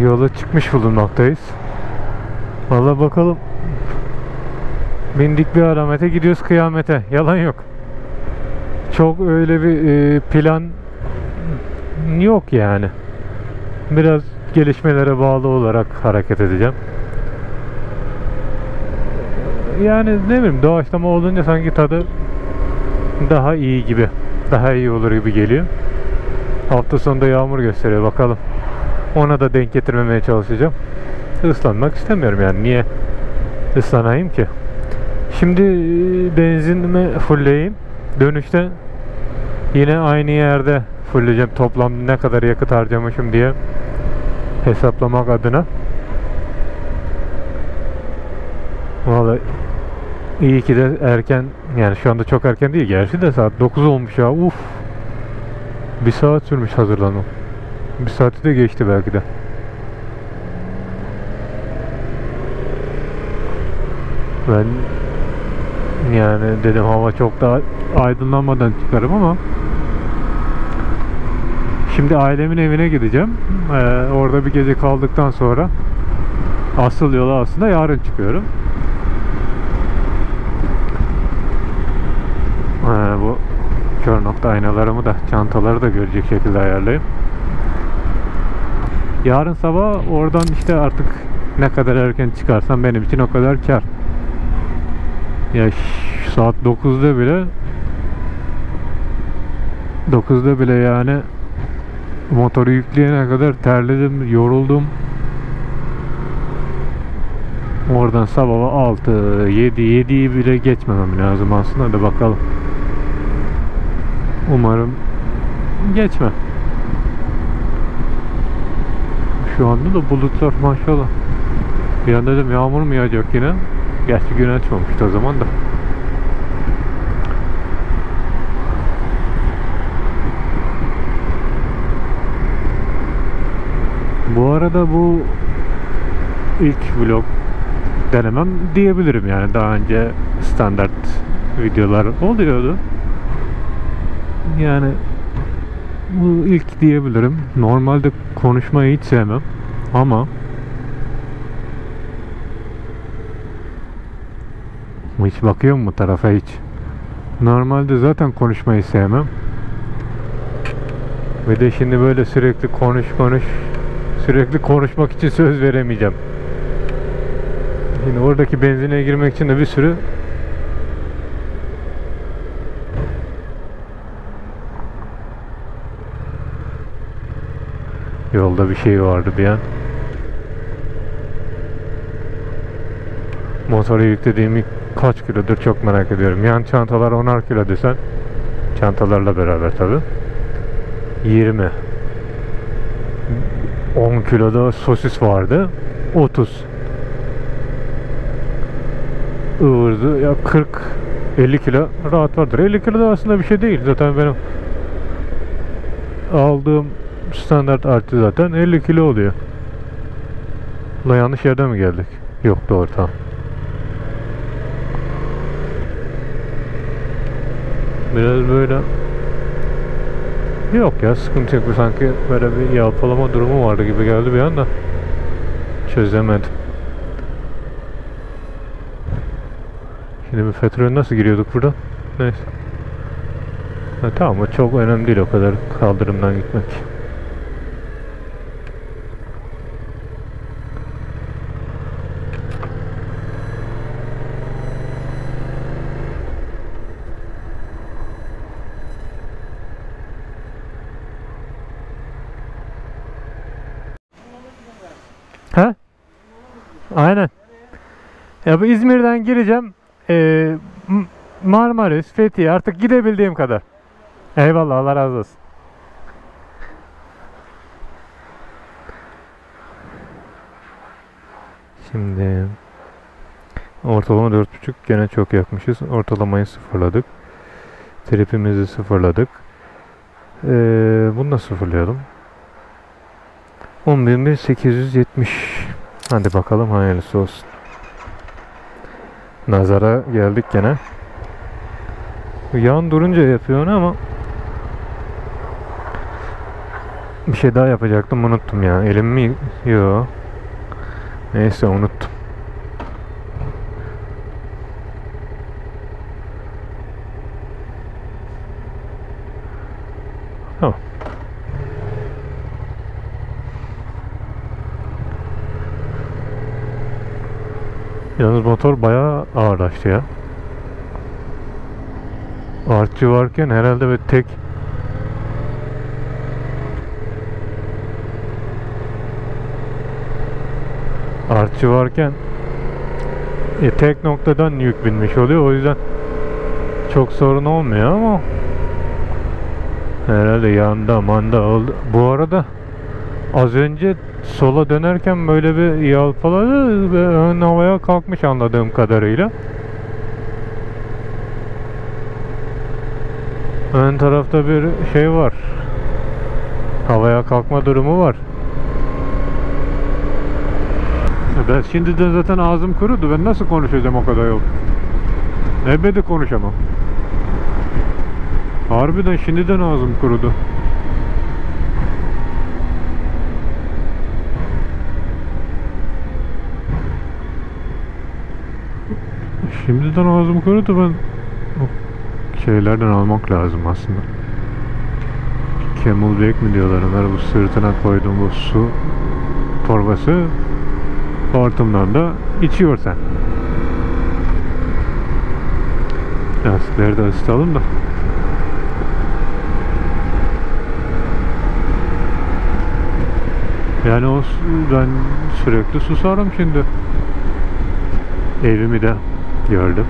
Yola çıkmış bulunmaktayız. Vallahi bakalım. Bindik bir alamete, gidiyoruz kıyamete. Yalan yok. Çok öyle bir plan yok yani. Biraz gelişmelere bağlı olarak hareket edeceğim. Yani ne bileyim, doğaçlama olunca sanki tadı daha iyi gibi. Daha iyi olur gibi geliyor. Hafta sonunda yağmur gösteriyor, bakalım. Ona da denk getirmemeye çalışacağım. Islanmak istemiyorum yani. Niye ıslanayım ki? Şimdi benzinimi fullleyeyim. Dönüşte yine aynı yerde fullleyeceğim. Toplam ne kadar yakıt harcamışım diye hesaplamak adına. Vallahi iyi ki de erken, yani şu anda çok erken değil gerçi de, saat 9 olmuş ya. Uf. Bir saat sürmüş hazırlanmam. Bir saati de geçti belki de. Ben yani dedim hava çok daha aydınlanmadan çıkarım ama şimdi ailemin evine gideceğim. Orada bir gece kaldıktan sonra asıl yola aslında yarın çıkıyorum. Bu kör nokta aynalarımı da, çantaları da görecek şekilde ayarlayayım. Yarın sabah oradan işte artık ne kadar erken çıkarsam benim için o kadar kar. Ya saat 9'da bile yani motoru yükleyene kadar terledim, yoruldum. Oradan sabah 6, 7'yi bile geçmemem lazım aslında da bakalım. Umarım geçmem. Şu anda da bulutlar maşallah. Bir an dedim yağmur mu yağacak yine. Gerçi gün açmamıştı o zaman da. Bu arada bu ilk vlog denemem diyebilirim yani. Daha önce standart videolar oluyordu. Yani bu ilk diyebilirim. Normalde konuşmayı hiç sevmem ama hiç bakıyor mu tarafa hiç? Normalde zaten konuşmayı sevmem. Ve de şimdi böyle sürekli sürekli konuşmak için söz veremeyeceğim. Şimdi oradaki benzine girmek için de bir sürü yolda bir şey vardı bir an. Motoru yüklediğim kaç kilodur çok merak ediyorum. Yan çantalar 10'ar kilo desen, çantalarla beraber tabi 20. 10 kiloda sosis vardı, 30. Ivırdı ya, 40-50 kilo rahat vardır. 50 kilo da aslında bir şey değil. Zaten benim aldığım standart artı zaten 50 kilo oluyor. La yanlış yerden mi geldik? Yok, doğru, tamam. Biraz böyle yok ya, sıkıntı yok. Sanki böyle bir yalpalama durumu vardı gibi geldi bir anda. Çözemedim. Şimdi bir FETÖ'ye nasıl giriyorduk buradan? Neyse. Tamam, o çok önemli değil o kadar kaldırımdan gitmek. Aynen. Ya bu İzmir'den gireceğim. Marmaris, Fethiye artık gidebildiğim kadar. Eyvallah, Allah razı olsun. Şimdi ortalama 4,5, gene çok yakmışız. Ortalamayı sıfırladık. Tripimizi sıfırladık. Bunu da sıfırlayalım. 11.870. Hadi bakalım, hayırlısı olsun. Nazara geldik gene. Yan durunca yapıyor onu ama bir şey daha yapacaktım, unuttum ya. Elim mi? Yo. Neyse, unuttum. Tamam. Yalnız motor bayağı ağırlaştı ya. Artçı varken herhalde bir tek artçı varken tek noktadan yük binmiş oluyor. O yüzden çok sorun olmuyor ama herhalde yanda manda oldu. Bu arada az önce sola dönerken böyle bir yalpaladı ve ön havaya kalkmış anladığım kadarıyla. Ön tarafta bir şey var. Havaya kalkma durumu var. Ben şimdiden zaten ağzım kurudu. Ben nasıl konuşacağım o kadar yol? Ebedi konuşamam. Harbiden şimdiden ağzım kurudu. Şimdiden ağzım kurudu, ben şeylerden almak lazım aslında. Camelback mi diyorlar onlara, bu sırtına koyduğum bu su torbası, hortumdan da içiyorsan. Lastikleri de ısıtalım da. Yani ben sürekli susarım şimdi. Evimi de gördüm.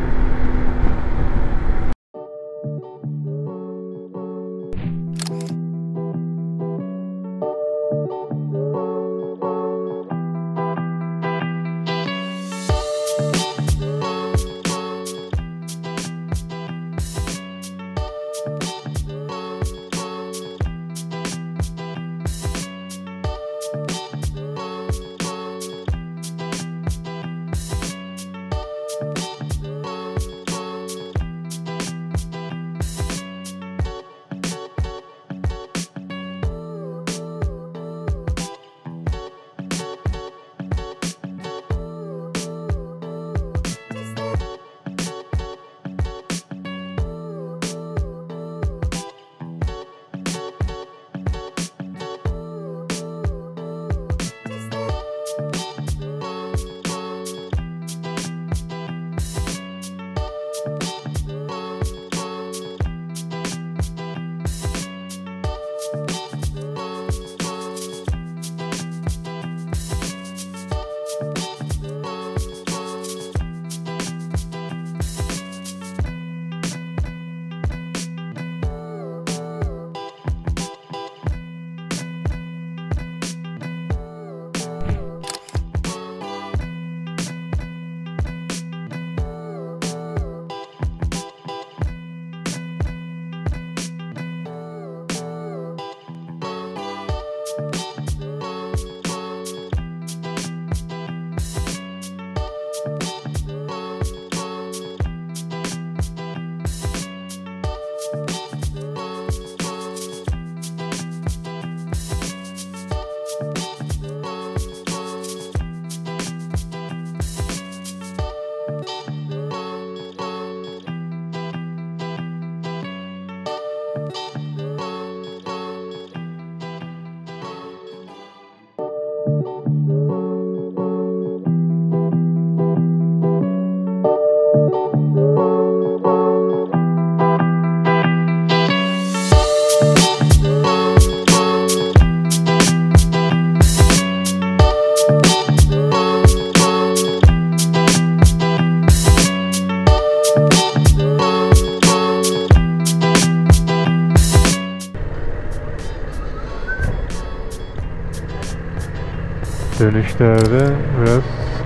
Dönüşlerde biraz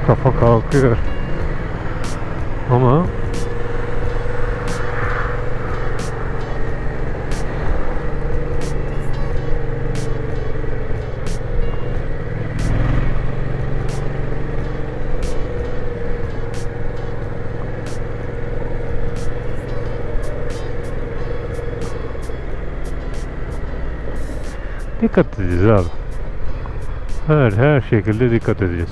kafa kalkıyor. Ama dikkat edeceğiz abi. Her şekilde dikkat edeceğiz.